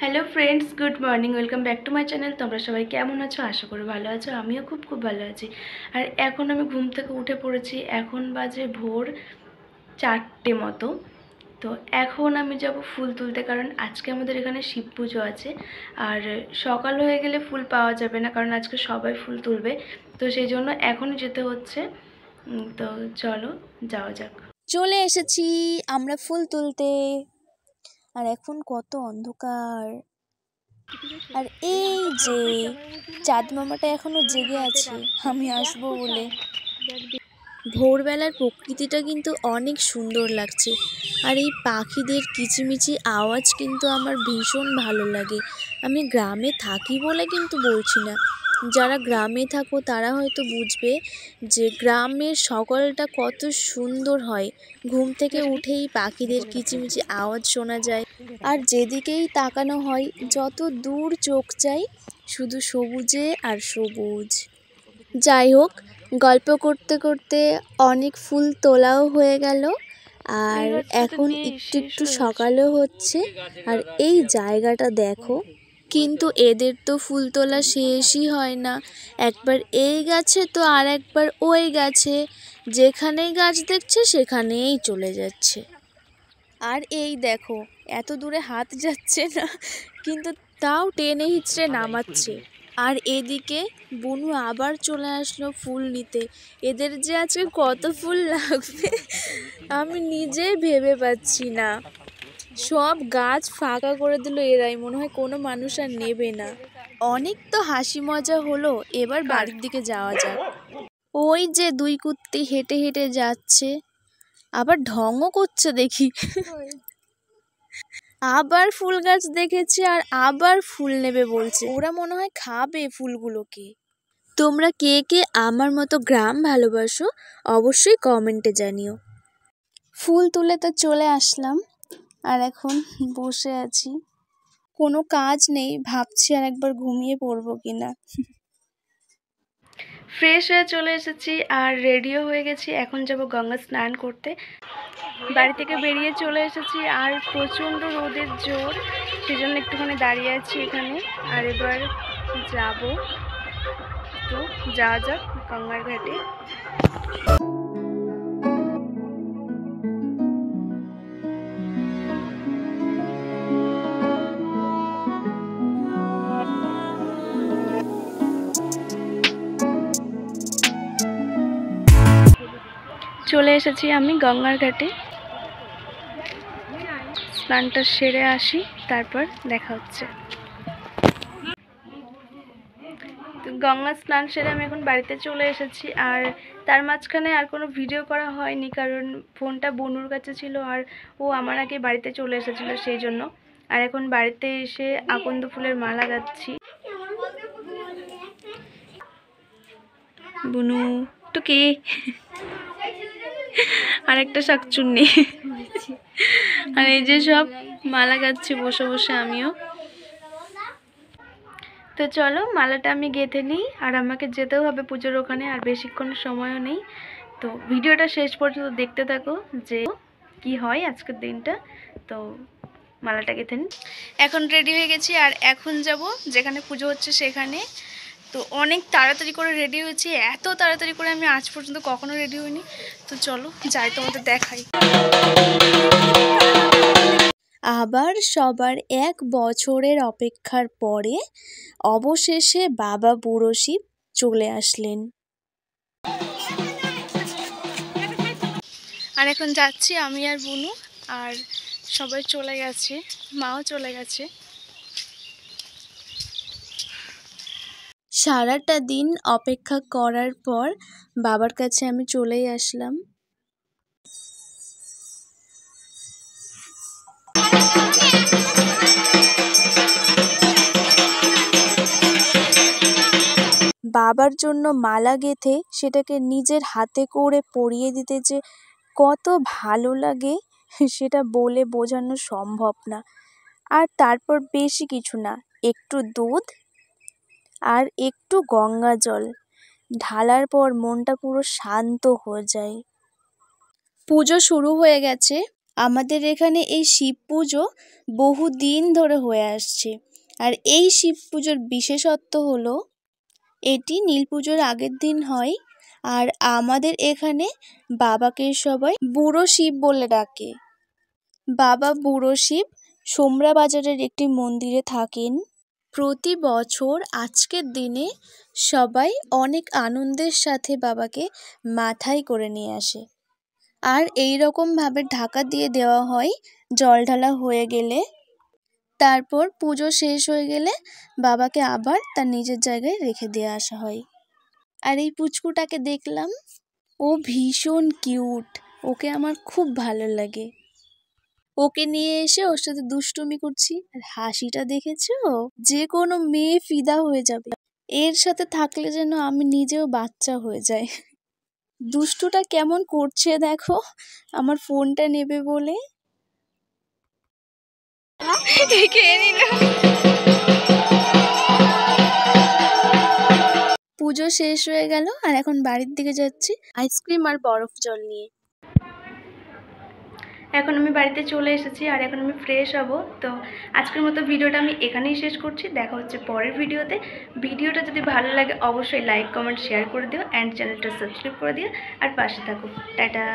Hello friends, good morning. Welcome back to my channel. তোমরা সবাই কেমন আছো? আশা করি ভালো আছো। আমিও খুব ভালো আছি। আর এখন আমি ঘুম থেকে উঠে পড়েছি। এখন বাজে ভোর 4টে মতো। তো এখন আমি যাব ফুল তুলতে, কারণ আজকে আমাদের এখানে শিব পুজো আছে। আর সকাল হয়ে গেলে ফুল পাওয়া যাবে না, কারণ আজকে সবাই ফুল তুলবে। তো সেই জন্য এখনই যেতে হচ্ছে। তো চলো যাওয়া যাক। চলে এসেছি আমরা ফুল তুলতে। আর এখন কত অন্ধকার। আর এই যে চাঁদ মামাটা এখনো জেগে আছে আমি আসবো বলে। ভোরবেলার প্রকৃতিটা কিন্তু অনেক সুন্দর লাগছে। আর এই পাখিদের কিচিমিচি আওয়াজ কিন্তু আমার ভীষণ ভালো লাগে। আমি গ্রামে থাকি বলে কিন্তু বলছি না, যারা গ্রামে থাকো তারা হয়তো বুঝবে যে গ্রামের সকালটা কত সুন্দর হয়। ঘুম থেকে উঠেই পাখিদের কিচিমিচি আওয়াজ শোনা যায়, আর যেদিকেই তাকানো হয় যত দূর চোখ যায় শুধু সবুজে আর সবুজ। যাই হোক, গল্প করতে করতে অনেক ফুল তোলাও হয়ে গেল। আর এখন একটু সকালও হচ্ছে। আর এই জায়গাটা দেখো, কিন্তু এদের তো ফুল তোলা শেষই হয় না। একবার এই গাছে তো আর একবার ওই গাছে, যেখানেই গাছ দেখছে সেখানেই চলে যাচ্ছে। আর এই দেখো, এত দূরে হাত যাচ্ছে না, কিন্তু তাও টেনে হিচড়ে নামাচ্ছে। আর এদিকে বুনু আবার চলে আসলো ফুল নিতে। এদের যে আজকে কত ফুল লাগবে আমি নিজেই ভেবে পাচ্ছি না। সব গাছ ফাঁকা করে দিল এরাই, মনে হয় কোনো মানুষ আর নেবে না। অনেক তো হাসি মজা হলো, এবার বাড়ির দিকে যাওয়া যাক। ওই যে দুই কুত্তি হেঁটে হেঁটে যাচ্ছে, আবার ঢংও করছে দেখি। আবার ফুল গাছ দেখেছে আর আবার ফুল নেবে বলছে। ওরা মনে হয় খাবে ফুলগুলোকে। তোমরা কে কে আমার মতো গ্রাম ভালোবাসো অবশ্যই কমেন্টে জানিও। ফুল তুলে তো চলে আসলাম, আর এখন বসে আছি। কোনো কাজ নেই, ভাবছি আর একবার ঘুমিয়ে পড়বো কিনা। ফ্রেশ হয়ে চলে এসেছি আর রেডিও হয়ে গেছি। এখন যাব গঙ্গা স্নান করতে। বাড়ি থেকে বেরিয়ে চলে এসেছি আর প্রচণ্ড রোদের জোর, সেজন্য একটুখানি দাঁড়িয়ে আছি এখানে। আর এবার যাব, তো যাওয়া যাক গঙ্গার ঘাটে। চলে এসেছি আমি গঙ্গার ঘাটে। স্নানটা সেরে আসি, তারপর দেখা হচ্ছে। তো গঙ্গা স্নান সেরে আমি এখন বাড়িতে চলে এসেছি। আর তার মাঝখানে আর কোনো ভিডিও করা হয়নি, কারণ ফোনটা বনুর কাছে ছিল আর ও আমার আগে বাড়িতে চলে এসেছিলো সেই জন্য। আর এখন বাড়িতে এসে আকন্দ ফুলের মালা গাচ্ছি। বনু তো কে আর একটা শাকচুন্নি। আর এই যে সব মালা গাচ্ছি বসে বসে আমিও। তো চলো মালাটা আমি গেঁথে নিই, আর আমাকে যেতেও হবে পুজোর ওখানে, আর বেশিক্ষণ সময়ও নেই। তো ভিডিওটা শেষ পর্যন্ত দেখতে থাকো যে কি হয় আজকের দিনটা। তো মালাটা গেঁথে নিই। এখন রেডি হয়ে গেছি আর এখন যাব যেখানে পুজো হচ্ছে সেখানে। তো অনেক তাড়াতাড়ি করে রেডি হয়েছি, এত তাড়াতাড়ি করে আমি আজ পর্যন্ত কখনো রেডি হইনি। তো চলো যাই, তোমাদের দেখাই। আবার সবার 1 বছরের অপেক্ষার পরে অবশেষে বাবা বুড়ো শিব চলে আসলেন। আর এখন যাচ্ছি আমি আর বুনু, আর সবাই চলে গেছে, মাও চলে গেছে। সারাটা দিন অপেক্ষা করার পর বাবার কাছে আমি চলেই আসলাম। বাবার জন্য মালা গেঁথে সেটাকে নিজের হাতে করে পরিয়ে দিতে যে কত ভালো লাগে সেটা বলে বোঝানো সম্ভব না। আর তারপর বেশি কিছু না, একটু দুধ আর একটু গঙ্গা জল ঢালার পর মনটা পুরো শান্ত হয়ে যায়। পুজো শুরু হয়ে গেছে, আমাদের এখানে এই শিব পুজো বহুদিন ধরে হয়ে আসছে। আর এই শিব পুজোর বিশেষত্ব হলো এটি নীল পুজোর আগের দিন হয়। আর আমাদের এখানে বাবাকে সবাই বুড়ো শিব বলে ডাকে। বাবা বুড়ো শিব সোমরা বাজারের একটি মন্দিরে থাকেন। প্রতি বছর আজকের দিনে সবাই অনেক আনন্দের সাথে বাবাকে মাথায় করে নিয়ে আসে। আর এই রকমভাবে ঢাকা দিয়ে দেওয়া হয় জল ঢালা হয়ে গেলে। তারপর পুজো শেষ হয়ে গেলে বাবাকে আবার তার নিজের জায়গায় রেখে দিয়ে আসা হয়। আর এই পুচকুটাকে দেখলাম, ও ভীষণ কিউট, ওকে আমার খুব ভালো লাগে। ওকে নিয়ে এসে ওর সাথে দুষ্টুমি করছি। আর হাসিটা দেখেছো? যে কোনো মেয়ে ফিদা হয়ে যাবে। এর সাথে থাকলে যেন আমি নিজেও বাচ্চা হয়ে যাই। দুষ্টুটা কেমন করছে দেখো, আমার ফোনটা নেবে বলে। পুজো শেষ হয়ে গেল আর এখন বাড়ির দিকে যাচ্ছি আইসক্রিম আর বরফ জল নিয়ে। এখন আমি বাড়িতে চলে এসেছি আর এখন আমি ফ্রেশ হব। তো আজকের মতো ভিডিওটা আমি এখানেই শেষ করছি। দেখা হচ্ছে পরের ভিডিওতে। ভিডিওটা যদি ভালো লাগে অবশ্যই লাইক কমেন্ট শেয়ার করে দিও অ্যান্ড চ্যানেলটা সাবস্ক্রাইব করে দিও আর পাশে থাকো। টাটা।